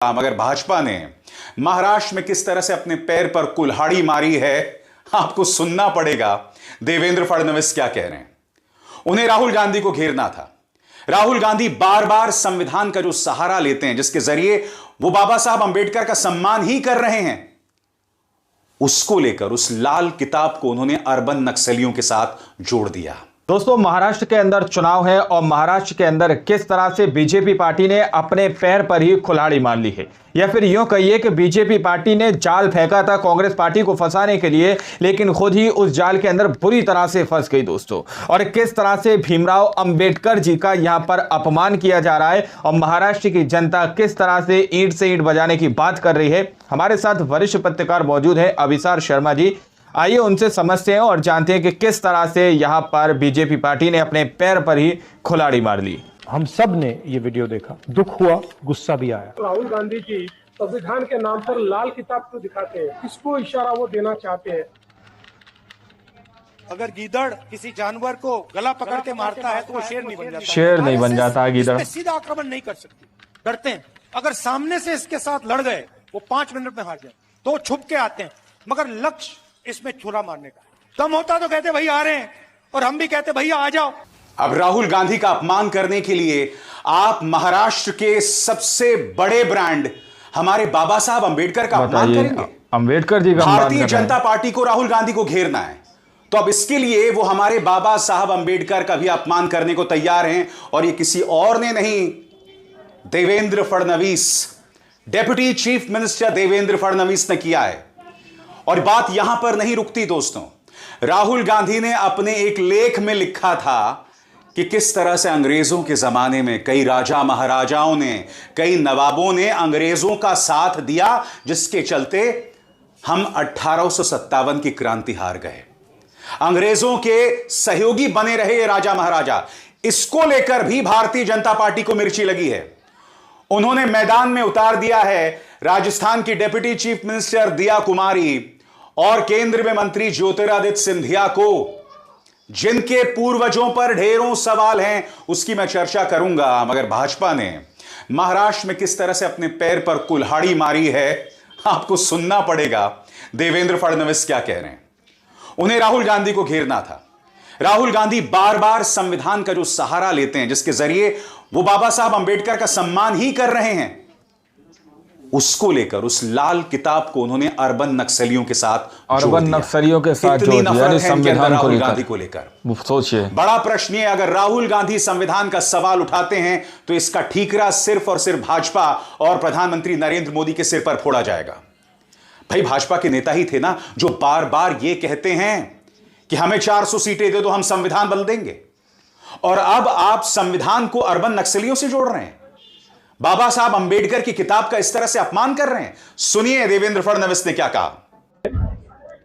मगर भाजपा ने महाराष्ट्र में किस तरह से अपने पैर पर कुल्हाड़ी मारी है, आपको सुनना पड़ेगा। देवेंद्र फडणवीस क्या कह रहे हैं। उन्हें राहुल गांधी को घेरना था। राहुल गांधी बार बार संविधान का जो सहारा लेते हैं, जिसके जरिए वो बाबा साहब अंबेडकर का सम्मान ही कर रहे हैं, उसको लेकर उस लाल किताब को उन्होंने अर्बन नक्सलियों के साथ जोड़ दिया। दोस्तों, महाराष्ट्र के अंदर चुनाव है और महाराष्ट्र के अंदर किस तरह से बीजेपी पार्टी ने अपने पैर पर ही कुल्हाड़ी मार ली है, या फिर यूं कहिए कि बीजेपी पार्टी ने जाल फेंका था कांग्रेस पार्टी को फंसाने के लिए, लेकिन खुद ही उस जाल के अंदर बुरी तरह से फंस गई दोस्तों। और किस तरह से भीमराव अंबेडकर जी का यहां पर अपमान किया जा रहा है और महाराष्ट्र की जनता किस तरह से ईंट से ईंट बजाने की बात कर रही है। हमारे साथ वरिष्ठ पत्रकार मौजूद है अभिसार शर्मा जी। आइए उनसे समझते हैं और जानते हैं कि किस तरह से यहां पर बीजेपी पार्टी ने अपने पैर पर ही कुल्हाड़ी मार ली। हम सब ने ये वीडियो देखा, दुख हुआ, गुस्सा भी आया। राहुल गांधी जी संविधान के नाम पर लाल किताब क्यों दिखाते हैं? किसको इशारा वो देना चाहते हैं? अगर गीदड़ किसी जानवर को गला पकड़ के मारता है तो वो शेर नहीं बन जाता। शेर नहीं बन जाता गीदड़। सीधा आक्रमण नहीं कर सकती, डरते हैं। अगर सामने से इसके साथ लड़ गए वो 5 मिनट में हार जाए, तो छुप के आते हैं। मगर लक्ष्य इसमें छुरा मारने का दम होता तो कहते भैया आ रहे हैं, और हम भी कहते भैया आ जाओ। अब राहुल गांधी का अपमान करने के लिए आप महाराष्ट्र के सबसे बड़े ब्रांड हमारे बाबा साहब अंबेडकर का अपमान करेंगे। अंबेडकर जी का भारतीय जनता पार्टी को राहुल गांधी को घेरना है, तो अब इसके लिए वो हमारे बाबा साहब अंबेडकर का भी अपमान करने को तैयार हैं। और ये किसी और ने नहीं, Devendra Fadnavis, deputy chief minister Devendra Fadnavis ने किया है। और बात यहां पर नहीं रुकती दोस्तों। राहुल गांधी ने अपने एक लेख में लिखा था कि किस तरह से अंग्रेजों के जमाने में कई राजा महाराजाओं ने, कई नवाबों ने अंग्रेजों का साथ दिया, जिसके चलते हम 1857 की क्रांति हार गए। अंग्रेजों के सहयोगी बने रहे ये राजा महाराजा। इसको लेकर भी भारतीय जनता पार्टी को मिर्ची लगी है। उन्होंने मैदान में उतार दिया है राजस्थान की डेप्यूटी चीफ मिनिस्टर दिया कुमारी और केंद्र में मंत्री ज्योतिरादित्य सिंधिया को, जिनके पूर्वजों पर ढेरों सवाल हैं, उसकी मैं चर्चा करूंगा। मगर भाजपा ने महाराष्ट्र में किस तरह से अपने पैर पर कुल्हाड़ी मारी है, आपको सुनना पड़ेगा। देवेंद्र फडणवीस क्या कह रहे हैं। उन्हें राहुल गांधी को घेरना था। राहुल गांधी बार बार संविधान का जो सहारा लेते हैं, जिसके जरिए वो बाबा साहब अंबेडकर का सम्मान ही कर रहे हैं, उसको लेकर उस लाल किताब को उन्होंने अर्बन नक्सलियों के साथ जोड़ दिया। नक्सलियों के साथ इतनी नफरत है संविधान राहुल गांधी को लेकर। सोचिए, बड़ा प्रश्न है, अगर राहुल गांधी संविधान का सवाल उठाते हैं तो इसका ठीकरा सिर्फ और सिर्फ भाजपा और प्रधानमंत्री नरेंद्र मोदी के सिर पर फोड़ा जाएगा। भाई, भाजपा के नेता ही थे ना जो बार बार यह कहते हैं कि हमें 400 सीटें दे दो, हम संविधान बदल देंगे। और अब आप संविधान को अर्बन नक्सलियों से जोड़ रहे हैं। बाबा साहब अंबेडकर की किताब का इस तरह से अपमान कर रहे हैं। सुनिए देवेंद्र फडणवीस ने क्या कहा।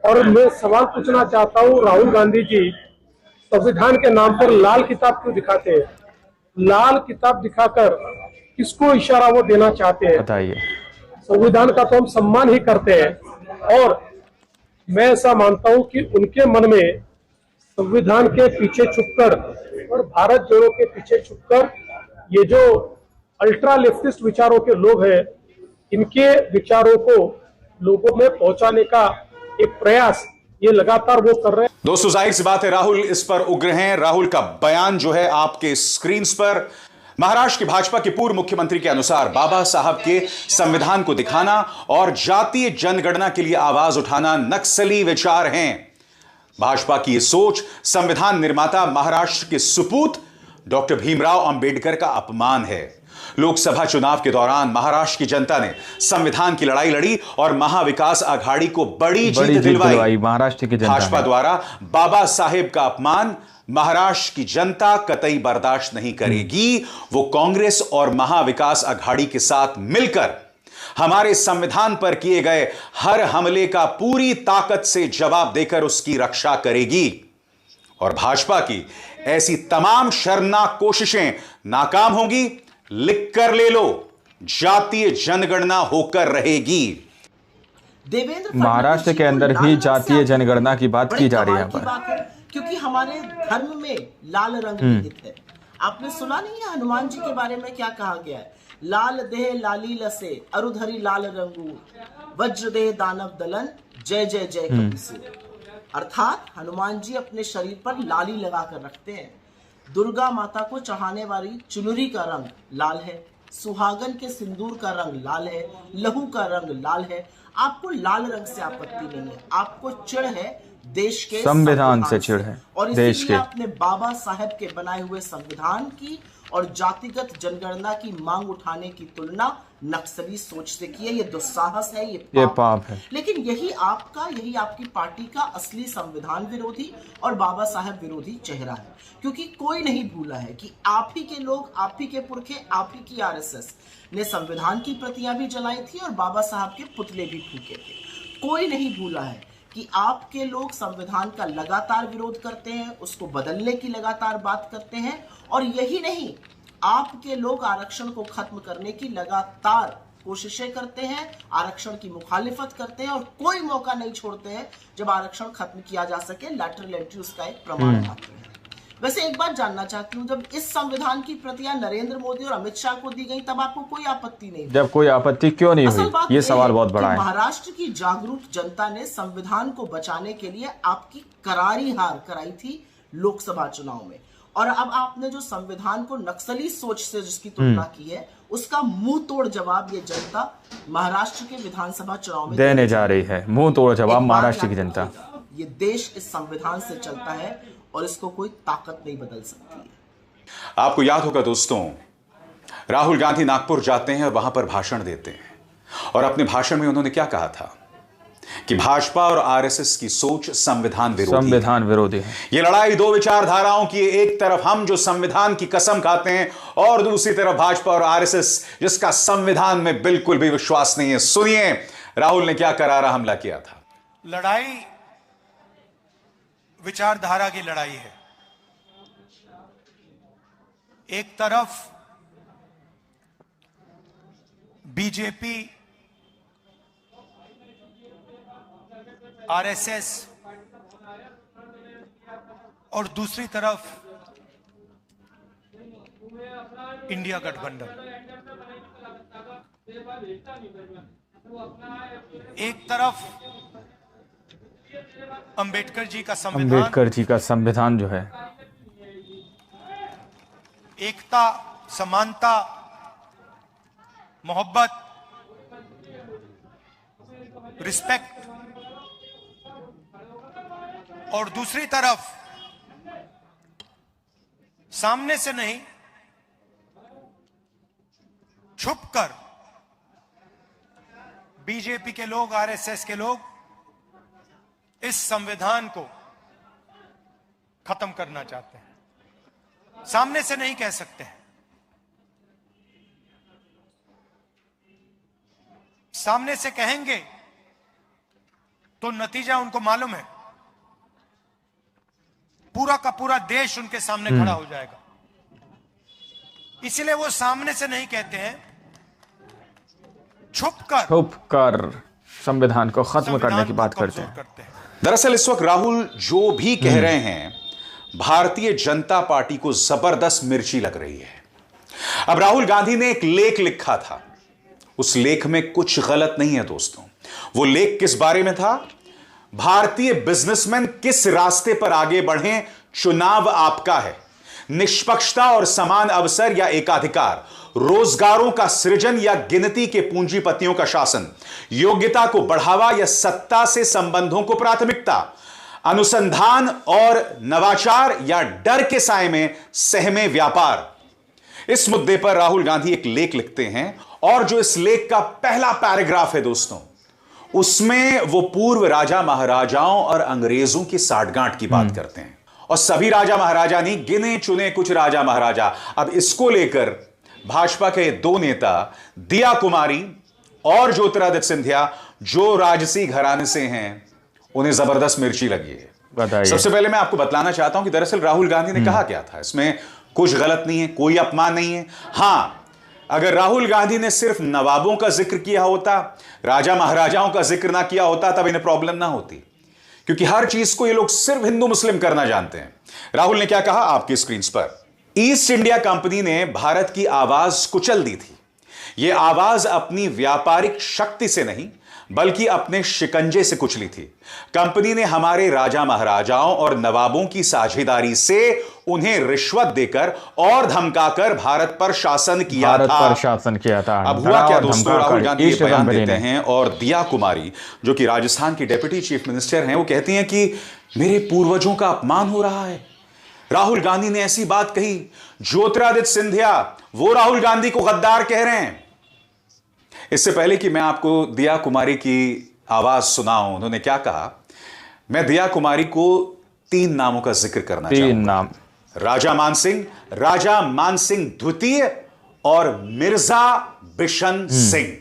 और मैं सवाल पूछना चाहता हूं, राहुल गांधी जी संविधान के नाम पर लाल किताब क्यों दिखाते हैं? लाल किताब दिखाकर किसको इशारा वो देना चाहते हैं? बताइए। संविधान का तो हम सम्मान ही करते हैं, और मैं ऐसा मानता हूं कि उनके मन में संविधान के पीछे छुपकर और भारत जोड़ो के पीछे छुपकर ये जो अल्ट्रा लेफ्टिस्ट विचारों के लोग हैं, इनके विचारों को लोगों में पहुंचाने का एक प्रयास ये लगातार वो कर रहे हैं। दोस्तों, जाहिर सी बात है राहुल इस पर उग्र हैं। राहुल का बयान जो है आपके स्क्रीन पर, महाराष्ट्र की भाजपा के पूर्व मुख्यमंत्री के अनुसार बाबा साहब के संविधान को दिखाना और जातीय जनगणना के लिए आवाज उठाना नक्सली विचार हैं। भाजपा की यह सोच संविधान निर्माता महाराष्ट्र के सुपूत डॉक्टर भीमराव अंबेडकर का अपमान है। लोकसभा चुनाव के दौरान महाराष्ट्र की जनता ने संविधान की लड़ाई लड़ी और महाविकास आघाड़ी को बड़ी जीत दिलवाई। महाराष्ट्र की जनता भाजपा द्वारा बाबा साहेब का अपमान महाराष्ट्र की जनता कतई बर्दाश्त नहीं करेगी। वो कांग्रेस और महाविकास आघाड़ी के साथ मिलकर हमारे संविधान पर किए गए हर हमले का पूरी ताकत से जवाब देकर उसकी रक्षा करेगी। और भाजपा की ऐसी तमाम शर्मनाक कोशिशें नाकाम होंगी। लिख कर ले लो, जातीय जनगणना होकर रहेगी। महाराष्ट्र के अंदर भी जातीय जनगणना की बात की जा रही है यहाँ पर, क्योंकि हमारे धर्म में लाल रंग निहित है। आपने सुना नहीं है हनुमान जी के बारे में क्या कहा गया है? लाल देह लाली लसे अरुधरी लाल रंगूर वज्र देह दानव दलन जय जय जय कपीसूर। अर्थात हनुमान जी अपने शरीर पर लाली लगा कर रखते हैं। दुर्गा माता को चढ़ाने वाली चुनरी का रंग लाल है, सुहागन के सिंदूर का रंग लाल है, लहू का रंग लाल है। आपको लाल रंग से आपत्ति नहीं है, आपको चिढ़ है देश के संविधान से चिढ़ है, और देश के अपने बाबा साहब के बनाए हुए संविधान की और जातिगत जनगणना की मांग उठाने की तुलना नक्सली सोच से की है। ये दुस्साहस है, ये पाप है। लेकिन यही आपकी पार्टी का असली संविधान विरोधी और बाबा साहब विरोधी चेहरा है, क्योंकि कोई नहीं भूला है कि आप ही के लोग, आप ही के पुरखे, आप ही की आरएसएस ने संविधान की प्रतियां भी जलाई थी और बाबा साहब के पुतले भी फूके थे। कोई नहीं भूला है कि आपके लोग संविधान का लगातार विरोध करते हैं, उसको बदलने की लगातार बात करते हैं, और यही नहीं, आपके लोग आरक्षण को खत्म करने की लगातार कोशिशें करते हैं, आरक्षण की मुखालिफत करते हैं और कोई मौका नहीं छोड़ते हैं जब आरक्षण खत्म किया जा सके। लैटरल एंट्री उसका एक प्रमाण मात्र है। वैसे एक बात जानना चाहती हूँ, जब इस संविधान की प्रतियां नरेंद्र मोदी और अमित शाह को दी गई तब आपको कोई आपत्ति नहीं हुई? जब कोई आपत्ति क्यों नहीं हुई, ये सवाल बहुत बड़ा है। महाराष्ट्र की जागरूक जनता ने संविधान को बचाने के लिए आपकी करारी हार कराई थी लोकसभा चुनाव में, और अब आपने जो संविधान को नक्सली सोच से जिसकी तुलना की है, उसका मुंह तोड़ जवाब ये जनता महाराष्ट्र के विधानसभा चुनाव में देने जा रही है। मुंह तोड़ जवाब महाराष्ट्र की जनता। ये देश इस संविधान से चलता है और इसको कोई ताकत नहीं बदल सकती है। आपको याद होगा दोस्तों, राहुल गांधी नागपुर जाते हैं और वहां पर भाषण देते हैं, और अपने भाषण में उन्होंने क्या कहा था कि भाजपा और आरएसएस की सोच संविधान विरोधी है। ये लड़ाई दो विचारधाराओं की, एक तरफ हम जो संविधान की कसम खाते हैं और दूसरी तरफ भाजपा और आरएसएस जिसका संविधान में बिल्कुल भी विश्वास नहीं है। सुनिए राहुल ने क्या करारा हमला किया था। लड़ाई विचारधारा की लड़ाई है। एक तरफ बीजेपी, आरएसएस और दूसरी तरफ इंडिया गठबंधन। एक तरफ अंबेडकर जी का संविधान जो है, एकता, समानता, मोहब्बत, रिस्पेक्ट, और दूसरी तरफ सामने से नहीं, छुपकर बीजेपी के लोग, आरएसएस के लोग इस संविधान को खत्म करना चाहते हैं। सामने से नहीं कह सकते हैं, सामने से कहेंगे तो नतीजा उनको मालूम है, पूरा का पूरा देश उनके सामने खड़ा हो जाएगा। इसलिए वो सामने से नहीं कहते हैं, छुपकर संविधान को खत्म करने की बात करते हैं। दरअसल इस वक्त राहुल जो भी कह रहे हैं, भारतीय जनता पार्टी को जबरदस्त मिर्ची लग रही है। अब राहुल गांधी ने एक लेख लिखा था, उस लेख में कुछ गलत नहीं है दोस्तों। वो लेख किस बारे में था? भारतीय बिजनेसमैन किस रास्ते पर आगे बढ़ें, चुनाव आपका है। निष्पक्षता और समान अवसर या एकाधिकार, रोजगारों का सृजन या गिनती के पूंजीपतियों का शासन, योग्यता को बढ़ावा या सत्ता से संबंधों को प्राथमिकता, अनुसंधान और नवाचार या डर के साए में सहमे व्यापार। इस मुद्दे पर राहुल गांधी एक लेख लिखते हैं, और जो इस लेख का पहला पैराग्राफ है दोस्तों, उसमें वो पूर्व राजा महाराजाओं और अंग्रेजों की साठगांठ की बात करते हैं। और सभी राजा महाराजा नहीं, गिने चुने कुछ राजा महाराजा। अब इसको लेकर भाजपा के दो नेता दिया कुमारी और ज्योतिरादित्य सिंधिया, जो राजसी घराने से हैं, उन्हें जबरदस्त मिर्ची लगी है। सबसे पहले मैं आपको बतलाना चाहता हूं कि दरअसल राहुल गांधी ने कहा क्या था। इसमें कुछ गलत नहीं है, कोई अपमान नहीं है। हां, अगर राहुल गांधी ने सिर्फ नवाबों का जिक्र किया होता, राजा महाराजाओं का जिक्र ना किया होता, तब इन्हें प्रॉब्लम ना होती, क्योंकि हर चीज को ये लोग सिर्फ हिंदू मुस्लिम करना जानते हैं। राहुल ने क्या कहा आपकी स्क्रीन पर? ईस्ट इंडिया कंपनी ने भारत की आवाज कुचल दी थी। यह आवाज अपनी व्यापारिक शक्ति से नहीं बल्कि अपने शिकंजे से कुचली थी। कंपनी ने हमारे राजा महाराजाओं और नवाबों की साझेदारी से उन्हें रिश्वत देकर और धमकाकर भारत पर शासन किया था। अब हुआ क्या दोस्तों, राहुल गांधी ये बयान देते हैं और दिया कुमारी जो कि राजस्थान की डेप्यूटी चीफ मिनिस्टर हैं, वो कहती हैं कि मेरे पूर्वजों का अपमान हो रहा है। राहुल गांधी ने ऐसी बात कही। ज्योतिरादित्य सिंधिया वो राहुल गांधी को गद्दार कह रहे हैं। इससे पहले कि मैं आपको दिया कुमारी की आवाज सुनाऊं, उन्होंने क्या कहा, मैं दिया कुमारी को 3 नामों का जिक्र करना चाहूंगा। 3 नाम, राजा मानसिंह द्वितीय और मिर्जा बिशन सिंह।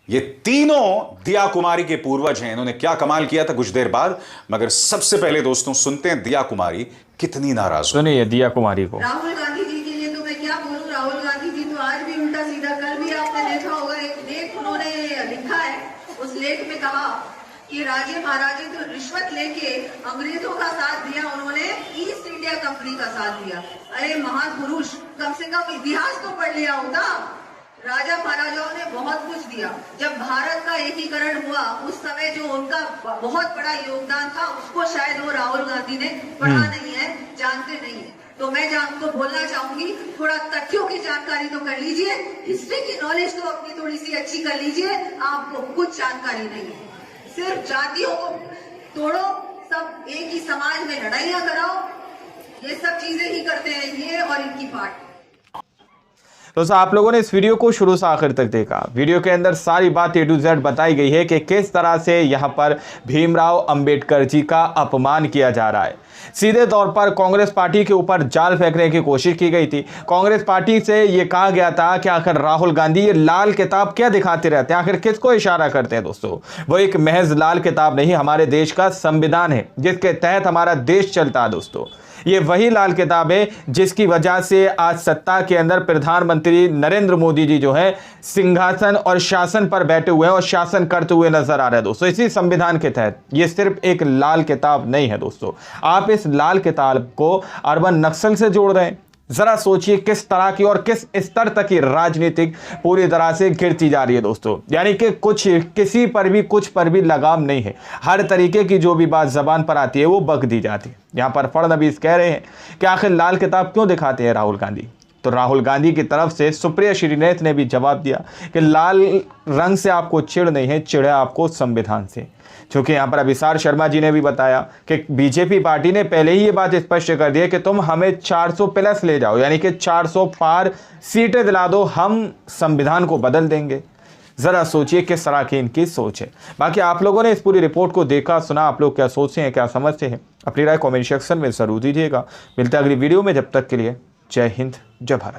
ये तीनों दिया कुमारी के पूर्वज हैं। इन्होंने क्या कमाल किया था कुछ देर बाद, मगर सबसे पहले दोस्तों सुनते हैं दिया कुमारी कितनी नाराज। सुनिए दिया कुमारी को। राहुल गांधी जी के लिए तो मैं क्या बोलूं, राहुल गांधी जी तो आज भी उल्टा सीधा, कल भी आपने देखा होगा एक लेख उन्होंने लिखा है, उस लेख में कहा कि राजे महाराजे तो रिश्वत लेके अंग्रेजों का साथ दिया, उन्होंने ईस्ट इंडिया कंपनी का साथ दिया। अरे महापुरुष, कम से कम इतिहास तो पढ़ लिया होता। राजा महाराजाओं ने बहुत कुछ दिया। जब भारत का एकीकरण हुआ उस समय जो उनका बहुत बड़ा योगदान था, उसको शायद वो राहुल गांधी ने पढ़ा नहीं है, जानते नहीं है। तो मैं आपको बोलना चाहूंगी, थोड़ा तथ्यों की जानकारी तो कर लीजिए, हिस्ट्री की नॉलेज तो अपनी थोड़ी सी अच्छी कर लीजिए। आपको कुछ जानकारी नहीं है, सिर्फ जातियों को तोड़ो, सब एक ही समाज में लड़ाइयां कराओ, ये सब चीजें ही करते हैं ये और इनकी पार्टी। दोस्तों आप लोगों ने इस वीडियो को शुरू से आखिर तक देखा। वीडियो के अंदर सारी बात A to Z बताई गई है कि किस तरह से यहाँ पर भीमराव अंबेडकर जी का अपमान किया जा रहा है। सीधे तौर पर कांग्रेस पार्टी के ऊपर जाल फेंकने की कोशिश की गई थी। कांग्रेस पार्टी से ये कहा गया था कि आखिर राहुल गांधी ये लाल किताब क्या दिखाते रहते हैं, आखिर किसको इशारा करते हैं। दोस्तों वो एक महज लाल किताब नहीं, हमारे देश का संविधान है जिसके तहत हमारा देश चलता है। दोस्तों ये वही लाल किताब है जिसकी वजह से आज सत्ता के अंदर प्रधानमंत्री नरेंद्र मोदी जी जो है सिंहासन और शासन पर बैठे हुए हैं और शासन करते हुए नजर आ रहे हैं। दोस्तों इसी संविधान के तहत ये सिर्फ एक लाल किताब नहीं है। दोस्तों आप इस लाल किताब को अर्बन नक्सल से जोड़ रहे हैं। जरा सोचिए किस तरह की और किस स्तर तक की राजनीतिक पूरी तरह से गिरती जा रही है। दोस्तों यानी कि किसी पर भी कुछ पर भी लगाम नहीं है। हर तरीके की जो भी बात जबान पर आती है वो बक दी जाती है। यहाँ पर फडणवीस कह रहे हैं कि आखिर लाल किताब क्यों दिखाते हैं राहुल गांधी। तो राहुल गांधी की तरफ से सुप्रिया श्रीनेत ने भी जवाब दिया कि लाल रंग से आपको चिढ़ नहीं है, चिढ़ है आपको संविधान से। क्योंकि यहाँ पर अभिसार शर्मा जी ने भी बताया कि बीजेपी पार्टी ने पहले ही ये बात स्पष्ट कर दी है कि तुम हमें 400 प्लस ले जाओ, यानी कि 400 पार सीटें दिला दो, हम संविधान को बदल देंगे। ज़रा सोचिए किस तरह की इनकी सोच है। बाकी आप लोगों ने इस पूरी रिपोर्ट को देखा सुना, आप लोग क्या सोचते हैं, क्या समझते हैं, अपनी राय कमेंट सेक्शन में ज़रूर दीजिएगा। मिलते हैं अगली वीडियो में, जब तक के लिए जय हिंद जय भारत।